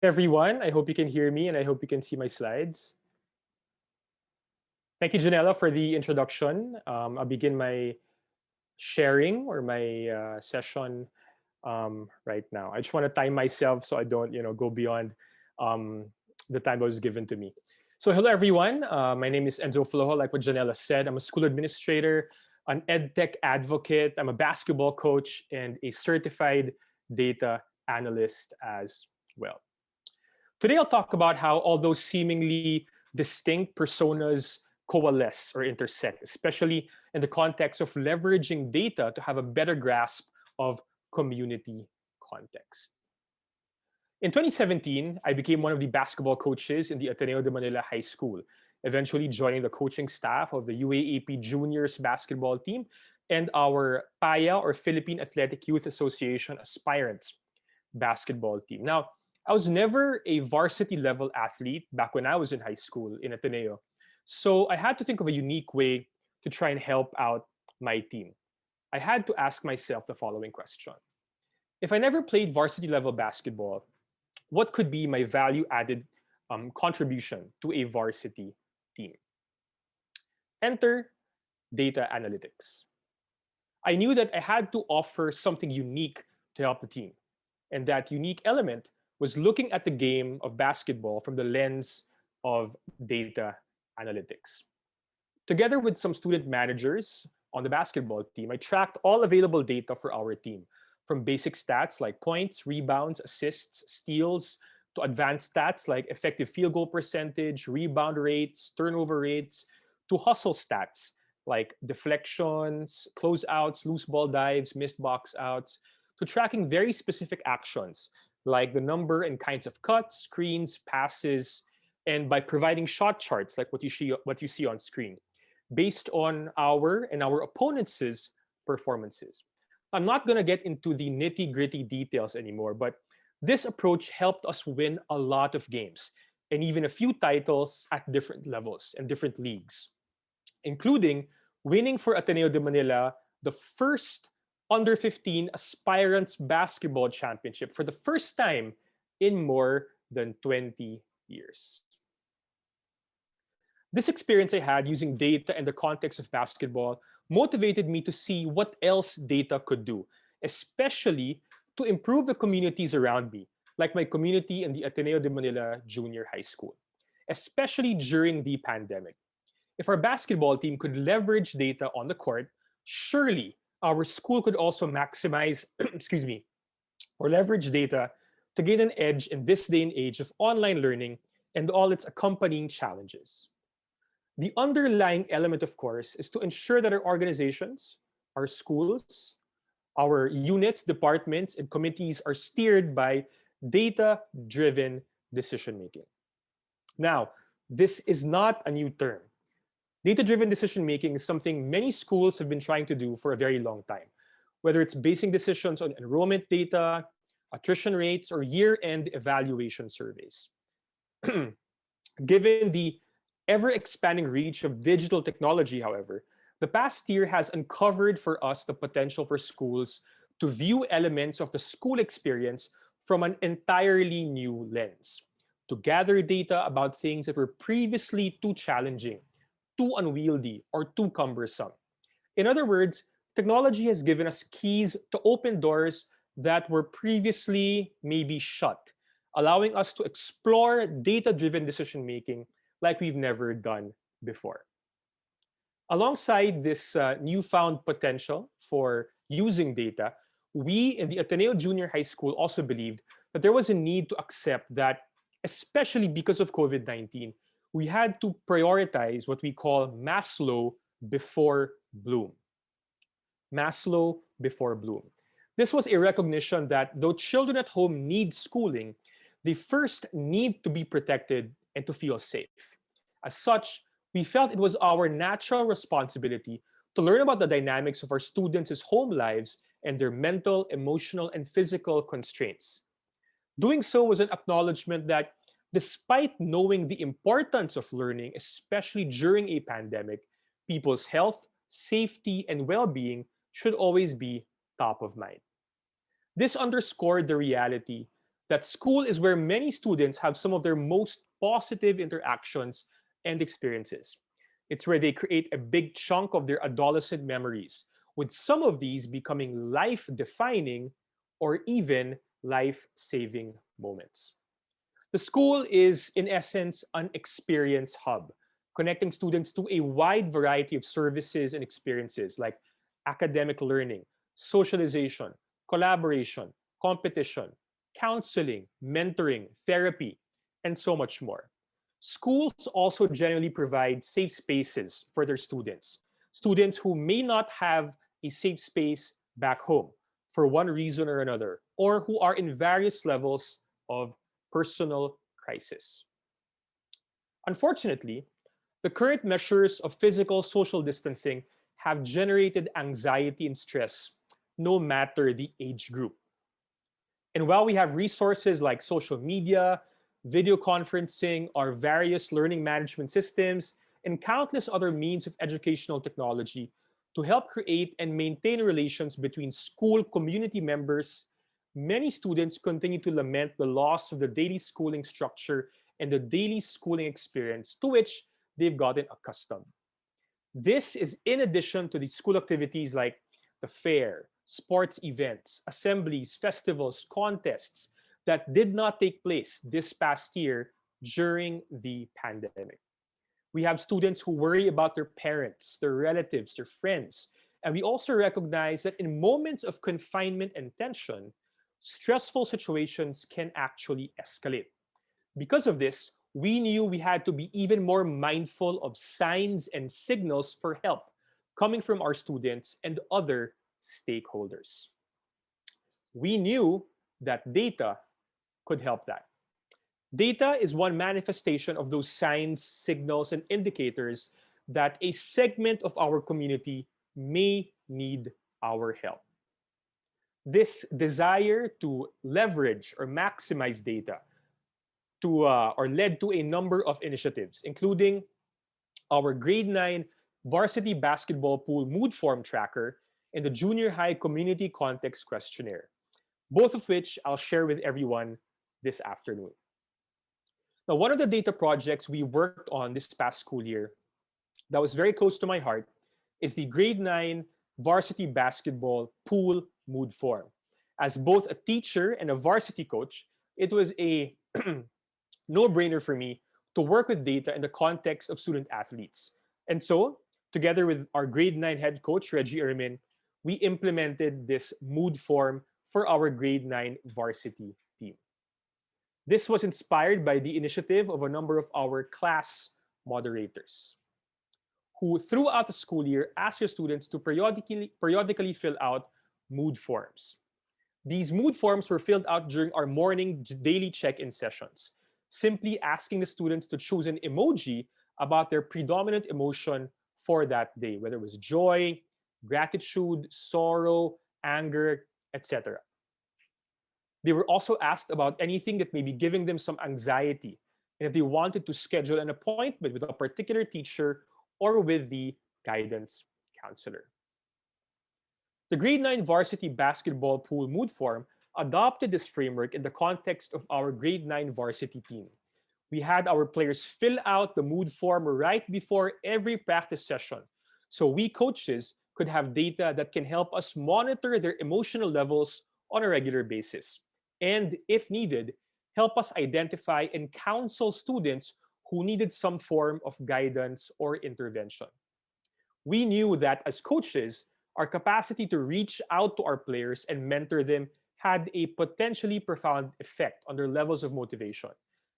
everyone. I hope you can hear me and I hope you can see my slides. Thank you, Janella, for the introduction. I'll begin my sharing or my session right now. I just want to time myself so I don't, go beyond um, the time that was given to me. So, hello, everyone. My name is Enzo Flojo. Like what Janella said, I'm a school administrator, an edtech advocate. I'm a basketball coach and a certified data analyst as well. Today, I'll talk about how all those seemingly distinct personas coalesce or intersect, especially in the context of leveraging data to have a better grasp of community context. In 2017, I became one of the basketball coaches in the Ateneo de Manila High School, eventually joining the coaching staff of the UAAP Juniors basketball team and our PAYA or Philippine Athletic Youth Association aspirants basketball team. Now, I was never a varsity level athlete back when I was in high school in Ateneo. So I had to think of a unique way to try and help out my team. I had to ask myself the following question. If I never played varsity level basketball, what could be my value added contribution to a varsity team? Enter data analytics. I knew that I had to offer something unique to help the team. And that unique element was looking at the game of basketball from the lens of data analytics. Together with some student managers on the basketball team, I tracked all available data for our team, from basic stats like points, rebounds, assists, steals, to advanced stats like effective field goal percentage, rebound rates, turnover rates, to hustle stats like deflections, closeouts, loose ball dives, missed box outs, to tracking very specific actions like the number and kinds of cuts, screens, passes, and by providing shot charts like what you see on screen based on our and our opponents' performances. I'm not going to get into the nitty-gritty details anymore, but this approach helped us win a lot of games and even a few titles at different levels and different leagues, including winning for Ateneo de Manila the first under 15 aspirants basketball championship for the first time in more than 20 years. This experience I had using data in the context of basketball motivated me to see what else data could do, especially to improve the communities around me, like my community in the Ateneo de Manila Junior High School, especially during the pandemic. If our basketball team could leverage data on the court, surely our school could also maximize, excuse me, or leverage data to gain an edge in this day and age of online learning and all its accompanying challenges. The underlying element, of course, is to ensure that our organizations, our schools, our units, departments, and committees are steered by data driven decision making. Now, this is not a new term. Data driven decision making is something many schools have been trying to do for a very long time, whether it's basing decisions on enrollment data, attrition rates, or year end evaluation surveys. Given the ever expanding reach of digital technology, however, the past year has uncovered for us the potential for schools to view elements of the school experience from an entirely new lens, to gather data about things that were previously too challenging, too unwieldy, or too cumbersome. In other words, technology has given us keys to open doors that were previously maybe shut, allowing us to explore data driven decision making like we've never done before. Alongside this newfound potential for using data, we in the Ateneo Junior High School also believed that there was a need to accept that, especially because of COVID 19, we had to prioritize what we call Maslow before Bloom. Maslow before Bloom. This was a recognition that though children at home need schooling, they first need to be protected and to feel safe. As such, we felt it was our natural responsibility to learn about the dynamics of our students' home lives and their mental, emotional, and physical constraints. Doing so was an acknowledgement that despite knowing the importance of learning, especially during a pandemic, people's health, safety, and well being should always be top of mind. This underscored the reality that school is where many students have some of their most positive interactions and experiences. It's where they create a big chunk of their adolescent memories, with some of these becoming life defining or even life saving moments. The school is, in essence, an experience hub, connecting students to a wide variety of services and experiences like academic learning, socialization, collaboration, competition, counseling, mentoring, therapy, and so much more. Schools also generally provide safe spaces for their students who may not have a safe space back home for one reason or another, or who are in various levels of personal crisis. Unfortunately, the current measures of physical social distancing have generated anxiety and stress, no matter the age group. And while we have resources like social media, video conferencing, our various learning management systems, and countless other means of educational technology to help create and maintain relations between school community members, many students continue to lament the loss of the daily schooling structure and the daily schooling experience to which they've gotten accustomed. This is in addition to the school activities like the fair, sports events, assemblies, festivals, contests that did not take place this past year during the pandemic. We have students who worry about their parents, their relatives, their friends. And we also recognize that in moments of confinement and tension, stressful situations can actually escalate. Because of this, we knew we had to be even more mindful of signs and signals for help coming from our students and other stakeholders. We knew that data could help that. Data is one manifestation of those signs, signals, and indicators that a segment of our community may need our help. This desire to leverage or maximize data or led to a number of initiatives, including our grade 9 varsity basketball pool mood form tracker and the junior high community context questionnaire, both of which I'll share with everyone this afternoon. Now, one of the data projects we worked on this past school year that was very close to my heart is the grade 9 varsity basketball pool mood form. As both a teacher and a varsity coach, it was a no-brainer for me to work with data in the context of student athletes. And so, together with our grade 9 head coach, Reggie Ermin, we implemented this mood form for our grade 9 varsity team. This was inspired by the initiative of a number of our class moderators who throughout the school year ask their students to periodically fill out mood forms. These mood forms were filled out during our morning daily check-in sessions, simply asking the students to choose an emoji about their predominant emotion for that day, whether it was joy, gratitude, sorrow, anger, etc. They were also asked about anything that may be giving them some anxiety, and if they wanted to schedule an appointment with a particular teacher or with the guidance counselor. The grade 9 varsity basketball pool mood form adopted this framework in the context of our grade 9 varsity team. We had our players fill out the mood form right before every practice session, so we coaches could have data that can help us monitor their emotional levels on a regular basis. And if needed, help us identify and counsel students who needed some form of guidance or intervention. We knew that as coaches, our capacity to reach out to our players and mentor them had a potentially profound effect on their levels of motivation.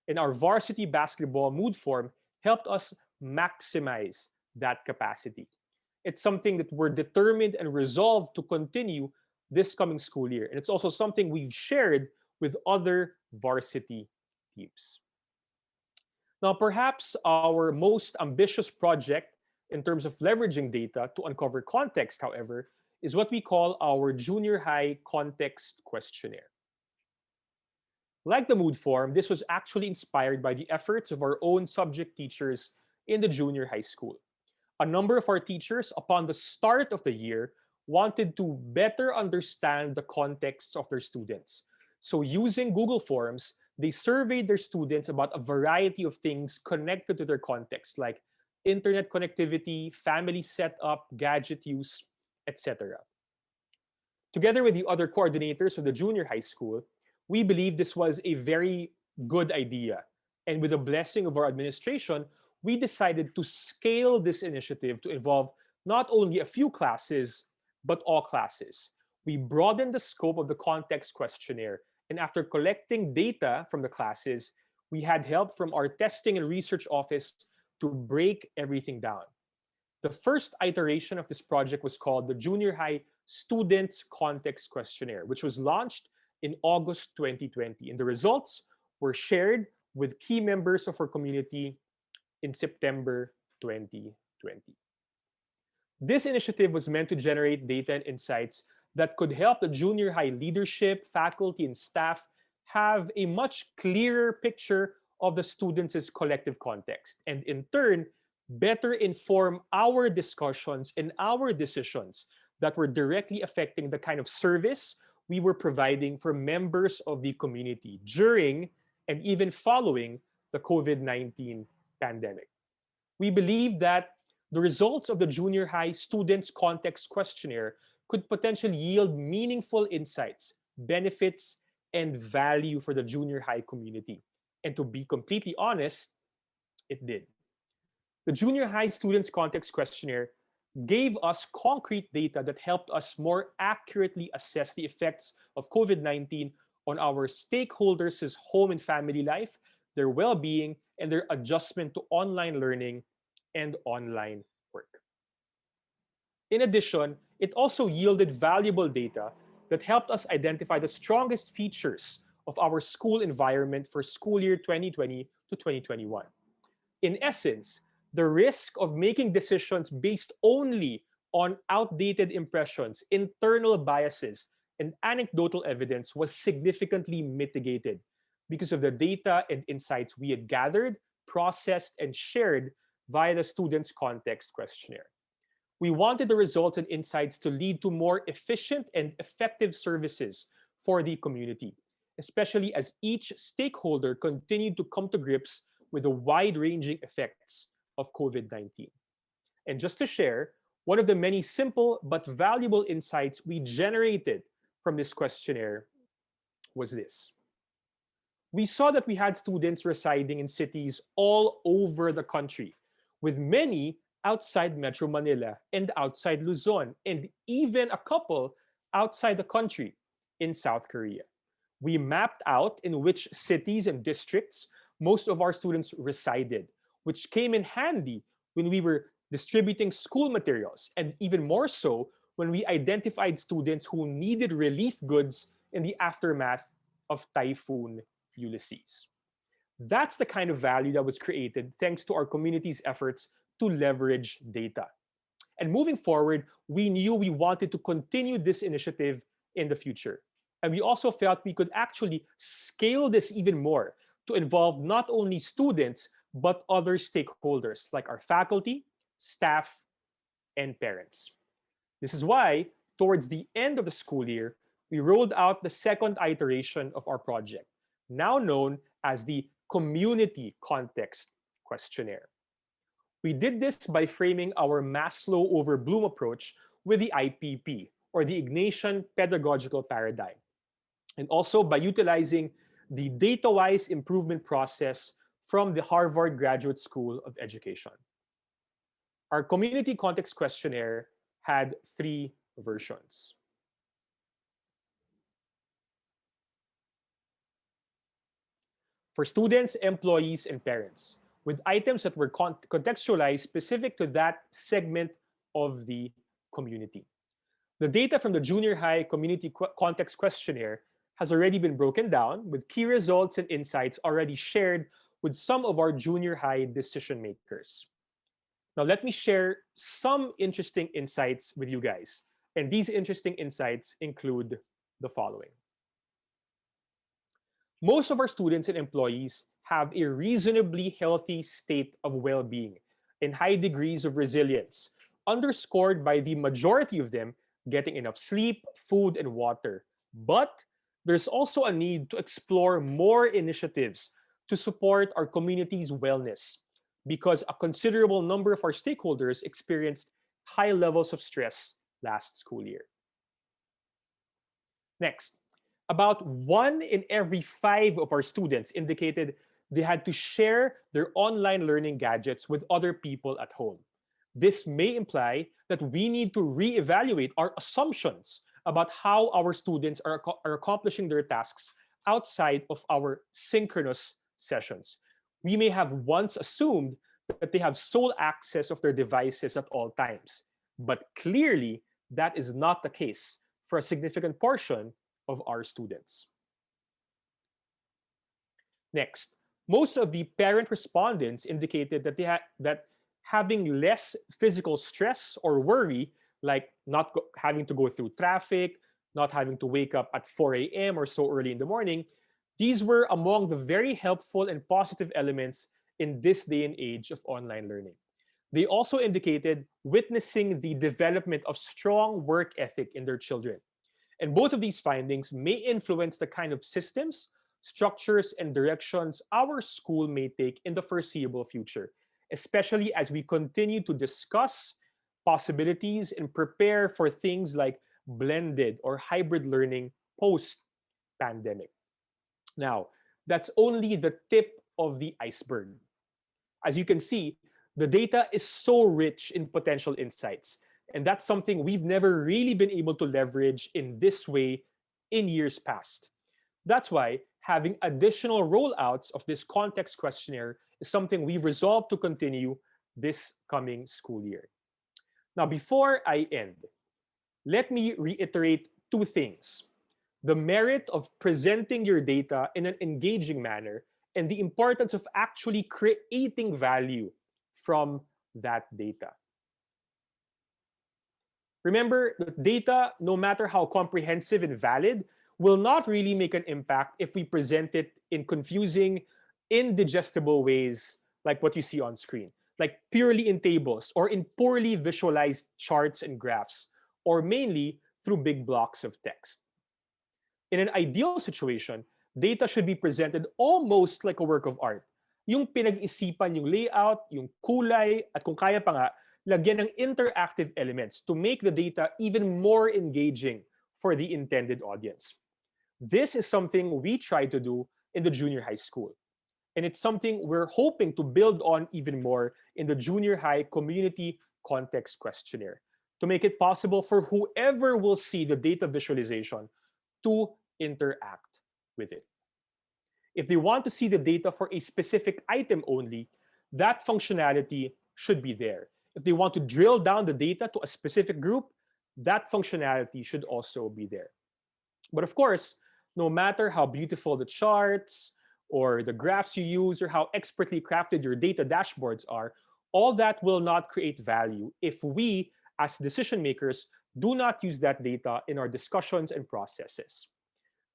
And our varsity basketball mood form helped us maximize that capacity. It's something that we're determined and resolved to continue this coming school year. And it's also something we've shared with other varsity teams. Now, perhaps our most ambitious project in terms of leveraging data to uncover context, however, is what we call our junior high context questionnaire. Like the mood form, this was actually inspired by the efforts of our own subject teachers in the junior high school. A number of our teachers, upon the start of the year, wanted to better understand the context of their students. So using Google Forms, they surveyed their students about a variety of things connected to their context, like internet connectivity, family setup, gadget use, etc. Together with the other coordinators of the junior high school, we believe this was a very good idea. And with the blessing of our administration, we decided to scale this initiative to involve not only a few classes, but all classes. We broadened the scope of the context questionnaire, and after collecting data from the classes, we had help from our testing and research office to break everything down. The first iteration of this project was called the Junior High Students Context Questionnaire, which was launched in August 2020. And the results were shared with key members of our community in September 2020. This initiative was meant to generate data and insights that could help the junior high leadership, faculty, and staff have a much clearer picture of the students' collective context, and in turn, better inform our discussions and our decisions that were directly affecting the kind of service we were providing for members of the community during and even following the COVID-19 pandemic. We believe that the results of the junior high students context questionnaire could potentially yield meaningful insights, benefits, and value for the junior high community. And to be completely honest, it did. The junior high students context questionnaire gave us concrete data that helped us more accurately assess the effects of COVID-19 on our stakeholders' home and family life, their well-being, and their adjustment to online learning and online work. In addition, it also yielded valuable data that helped us identify the strongest features of our school environment for school year 2020 to 2021. In essence, the risk of making decisions based only on outdated impressions, internal biases, and anecdotal evidence was significantly mitigated because of the data and insights we had gathered, processed, and shared via the students' context questionnaire. We wanted the results and insights to lead to more efficient and effective services for the community, especially as each stakeholder continued to come to grips with the wide-ranging effects of COVID-19. And just to share, one of the many simple but valuable insights we generated from this questionnaire was this. We saw that we had students residing in cities all over the country, with many outside Metro Manila and outside Luzon, and even a couple outside the country in South Korea. We mapped out in which cities and districts most of our students resided, which came in handy when we were distributing school materials, and even more so when we identified students who needed relief goods in the aftermath of Typhoon Ulysses. That's the kind of value that was created thanks to our community's efforts to leverage data. And moving forward, we knew we wanted to continue this initiative in the future. And we also felt we could actually scale this even more to involve not only students, but other stakeholders like our faculty, staff, and parents. This is why, towards the end of the school year, we rolled out the second iteration of our project, now known as the Community Context Questionnaire. We did this by framing our Maslow over Bloom approach with the IPP, or the Ignatian Pedagogical Paradigm, and also by utilizing the data-wise improvement process from the Harvard Graduate School of Education. Our Community Context Questionnaire had 3 versions. For students, employees, and parents, with items that were contextualized specific to that segment of the community. The data from the Junior High Community Context Questionnaire has already been broken down, with key results and insights already shared with some of our junior high decision makers. Now, let me share some interesting insights with you guys. And these interesting insights include the following. Most of our students and employees have a reasonably healthy state of well-being and high degrees of resilience, underscored by the majority of them getting enough sleep, food, and water. But there's also a need to explore more initiatives to support our community's wellness because a considerable number of our stakeholders experienced high levels of stress last school year. Next, about 1 in every 5 of our students indicated they had to share their online learning gadgets with other people at home. This may imply that we need to reevaluate our assumptions about how our students are accomplishing their tasks outside of our synchronous sessions. We may have once assumed that they have sole access of their devices at all times, but clearly that is not the case for a significant portion of our students. Next, most of the parent respondents indicated that that having less physical stress or worry, like not having to go through traffic, not having to wake up at 4 a.m. or so early in the morning, these were among the very helpful and positive elements in this day and age of online learning. They also indicated witnessing the development of strong work ethic in their children. And both of these findings may influence the kind of systems, structures, and directions our school may take in the foreseeable future, especially as we continue to discuss possibilities and prepare for things like blended or hybrid learning post pandemic. Now, that's only the tip of the iceberg. As you can see, the data is so rich in potential insights. And that's something we've never really been able to leverage in this way in years past. That's why having additional rollouts of this context questionnaire is something we've resolved to continue this coming school year. Now, before I end, let me reiterate 2 things: the merit of presenting your data in an engaging manner, and the importance of actually creating value from that data. Remember that data, no matter how comprehensive and valid, will not really make an impact if we present it in confusing, indigestible ways like what you see on screen, like purely in tables or in poorly visualized charts and graphs, or mainly through big blocks of text. In an ideal situation, data should be presented almost like a work of art. Yung pinag-isipan yung layout, yung kulay, at kung kaya pa nga, lagyan ng interactive elements to make the data even more engaging for the intended audience. This is something we try to do in the junior high school. And it's something we're hoping to build on even more in the junior high community context questionnaire to make it possible for whoever will see the data visualization to interact with it. If they want to see the data for a specific item only, that functionality should be there. If they want to drill down the data to a specific group, that functionality should also be there. But of course, no matter how beautiful the charts or the graphs you use or how expertly crafted your data dashboards are, all that will not create value if we, as decision makers, do not use that data in our discussions and processes.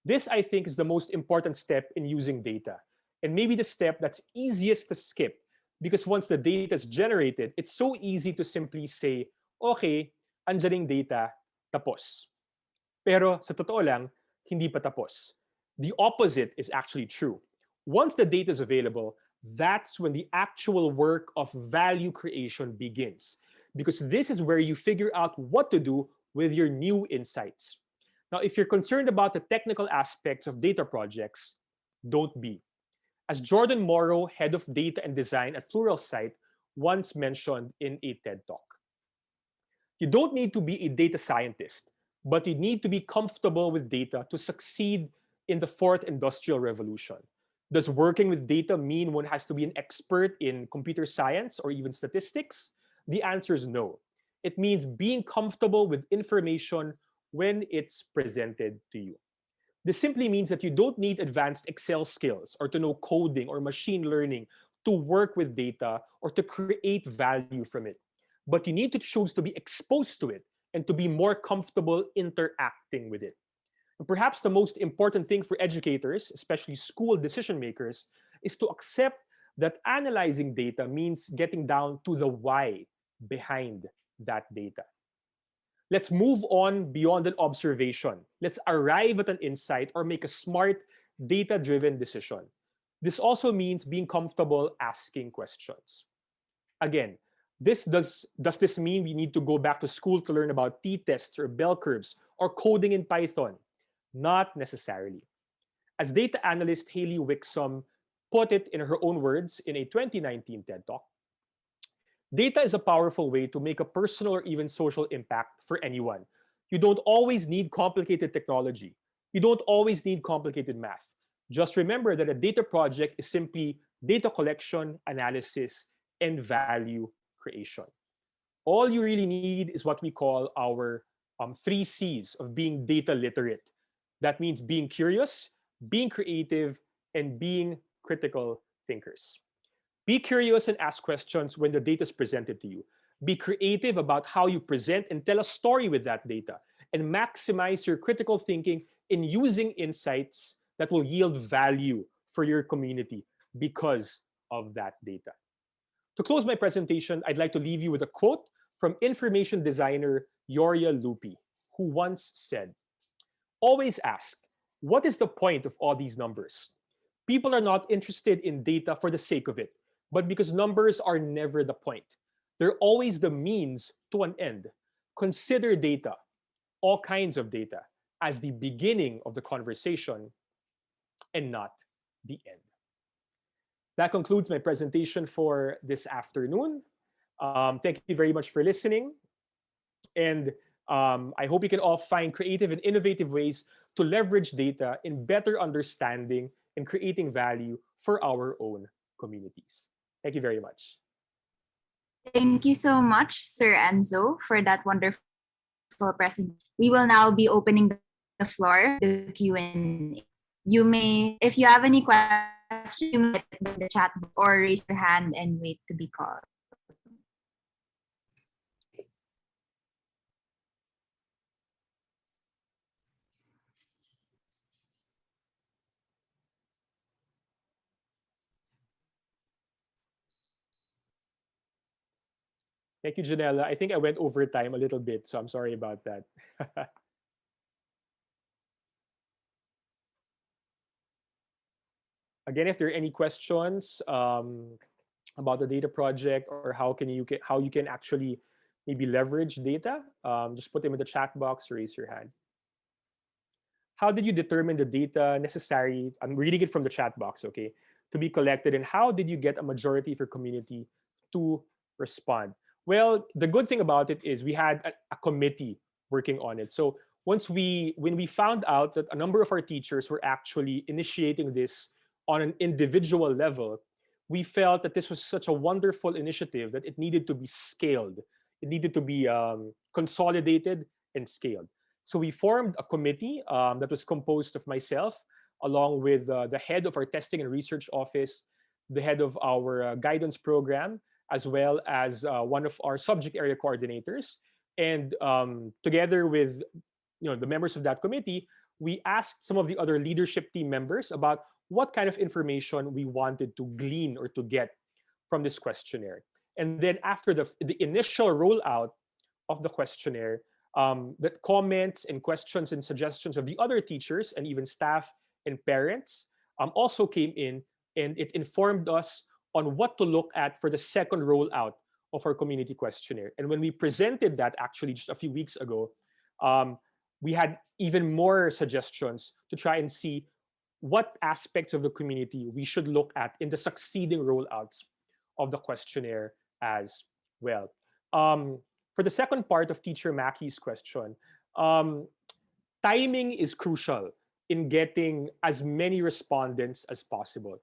This, I think, is the most important step in using data, and maybe the step that's easiest to skip, because once the data is generated, it's so easy to simply say, okay, andyan yung data, tapos. Pero sa totoo lang, hindi pa tapos. The opposite is actually true. Once the data is available, that's when the actual work of value creation begins, because this is where you figure out what to do with your new insights. Now, if you're concerned about the technical aspects of data projects, don't be. As Jordan Morrow, head of data and design at Pluralsight, once mentioned in a TED Talk, you don't need to be a data scientist, but you need to be comfortable with data to succeed in the fourth industrial revolution. Does working with data mean one has to be an expert in computer science or even statistics? The answer is no. It means being comfortable with information when it's presented to you. This simply means that you don't need advanced Excel skills or to know coding or machine learning to work with data or to create value from it. But you need to choose to be exposed to it and to be more comfortable interacting with it. And perhaps the most important thing for educators, especially school decision makers, is to accept that analyzing data means getting down to the why behind that data. Let's move on beyond an observation. Let's arrive at an insight or make a smart, data driven decision. This also means being comfortable asking questions. Again, does this mean we need to go back to school to learn about t-tests or bell curves or coding in Python? Not necessarily. As data analyst Haley Wixom put it in her own words in a 2019 TED Talk, data is a powerful way to make a personal or even social impact for anyone. You don't always need complicated technology. You don't always need complicated math. Just remember that a data project is simply data collection, analysis, and value creation. All you really need is what we call our three C's of being data literate. That means being curious, being creative, and being critical thinkers. Be curious and ask questions when the data is presented to you. Be creative about how you present and tell a story with that data. And maximize your critical thinking in using insights that will yield value for your community because of that data. To close my presentation, I'd like to leave you with a quote from information designer Yoria Lupi, who once said, "Always ask, what is the point of all these numbers? People are not interested in data for the sake of it, but because numbers are never the point. They're always the means to an end. Consider data, all kinds of data, as the beginning of the conversation and not the end." That concludes my presentation for this afternoon. Thank you very much for listening. And I hope you can all find creative and innovative ways to leverage data in better understanding and creating value for our own communities. Thank you very much. Thank you so much, Sir Enzo, for that wonderful presentation. We will now be opening the floor to the Q&A. You may, if you have any questions, you may type it in the chat or raise your hand and wait to be called. Thank you, Janella. I think I went over time a little bit, so I'm sorry about that. Again, if there are any questions about the data project or how you can actually maybe leverage data, just put them in the chat box or raise your hand. How did you determine the data necessary? I'm reading it from the chat box, okay, to be collected, and how did you get a majority of your community to respond? Well, the good thing about it is we had a committee working on it. So when we found out that a number of our teachers were actually initiating this on an individual level, we felt that this was such a wonderful initiative that it needed to be scaled. It needed to be consolidated and scaled. So we formed a committee that was composed of myself, along with the head of our testing and research office, the head of our guidance program, as well as one of our subject area coordinators. And together with the members of that committee, we asked some of the other leadership team members about what kind of information we wanted to glean or to get from this questionnaire. And then after the initial rollout of the questionnaire, the comments and questions and suggestions of the other teachers and even staff and parents also came in, and it informed us on what to look at for the second rollout of our community questionnaire. And when we presented that actually just a few weeks ago, we had even more suggestions to try and see what aspects of the community we should look at in the succeeding rollouts of the questionnaire as well. For the second part of Teacher Mackey's question, timing is crucial in getting as many respondents as possible.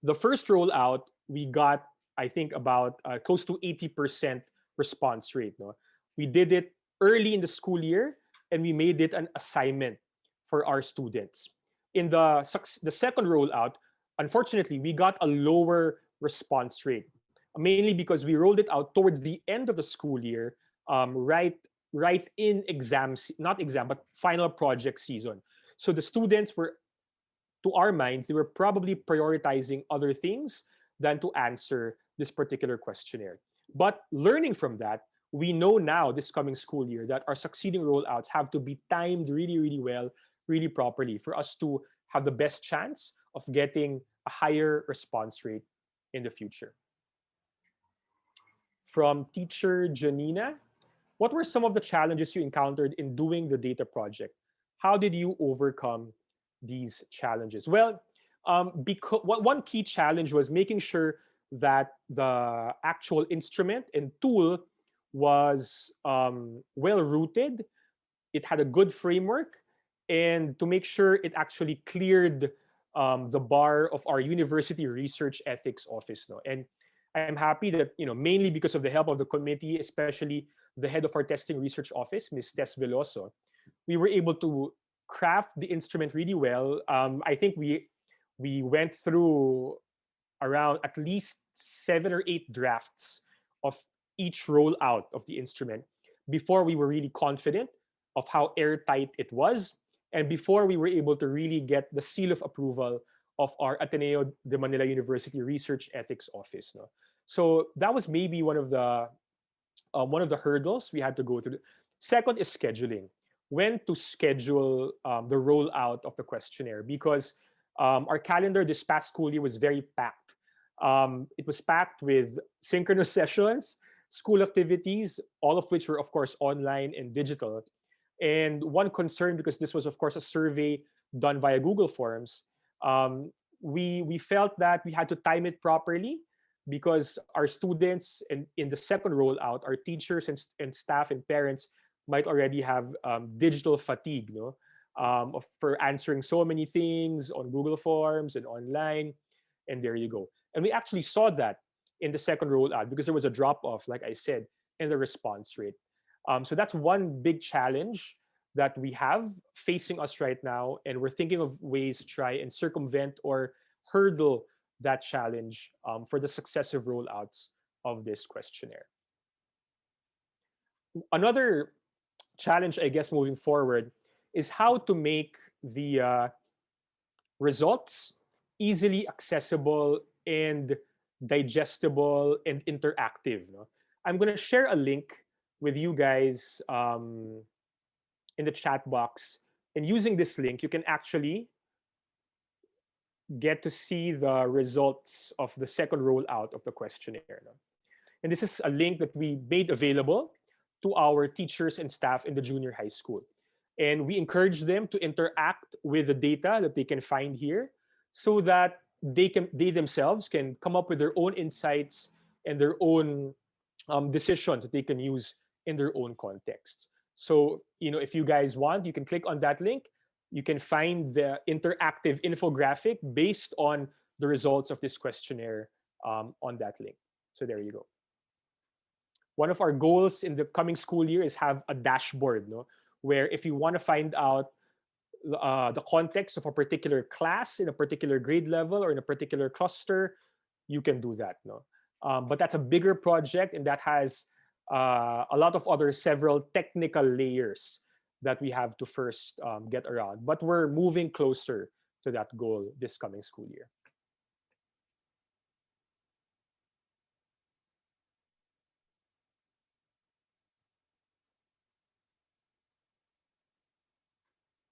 The first rollout, we got, I think, about close to 80% response rate. No? We did it early in the school year, and we made it an assignment for our students. In the second rollout, unfortunately, we got a lower response rate, mainly because we rolled it out towards the end of the school year, right in exams, not exam, but final project season. So the students were, to our minds, they were probably prioritizing other things than to answer this particular questionnaire. But learning from that, we know now this coming school year that our succeeding rollouts have to be timed really, really well, really properly for us to have the best chance of getting a higher response rate in the future. From teacher Janina, what were some of the challenges you encountered in doing the data project? How did you overcome these challenges? Well, because one key challenge was making sure that the actual instrument and tool was well rooted, it had a good framework, and to make sure it actually cleared the bar of our university research ethics office. No? And I'm happy that, mainly because of the help of the committee, especially the head of our testing research office, Ms. Tess Veloso, we were able to craft the instrument really well. I think we went through around at least 7 or 8 drafts of each rollout of the instrument before we were really confident of how airtight it was, and before we were able to really get the seal of approval of our Ateneo de Manila University Research Ethics Office. No? So that was maybe one of the hurdles we had to go through. Second is scheduling. When to schedule the rollout of the questionnaire, because our calendar this past school year was very packed. It was packed with synchronous sessions, school activities, all of which were, of course, online and digital. And one concern, because this was, of course, a survey done via Google Forms, we felt that we had to time it properly because our students in the second rollout, our teachers and staff and parents might already have digital fatigue, no? For answering so many things on Google Forms and online. And there you go. And we actually saw that in the second rollout because there was a drop off, like I said, in the response rate. So that's one big challenge that we have facing us right now. And we're thinking of ways to try and circumvent or hurdle that challenge for the successive rollouts of this questionnaire. Another challenge, I guess, moving forward is how to make the results easily accessible and digestible and interactive. No? I'm going to share a link with you guys in the chat box. And using this link, you can actually get to see the results of the second rollout of the questionnaire. No? And this is a link that we made available to our teachers and staff in the junior high school. And we encourage them to interact with the data that they can find here so that they themselves can come up with their own insights and their own decisions that they can use in their own context. So, if you guys want, you can click on that link. You can find the interactive infographic based on the results of this questionnaire on that link. So there you go. One of our goals in the coming school year is have a dashboard, no? Where if you want to find out the context of a particular class in a particular grade level or in a particular cluster, you can do that. No, but that's a bigger project, and that has a lot of other several technical layers that we have to first get around. But we're moving closer to that goal this coming school year.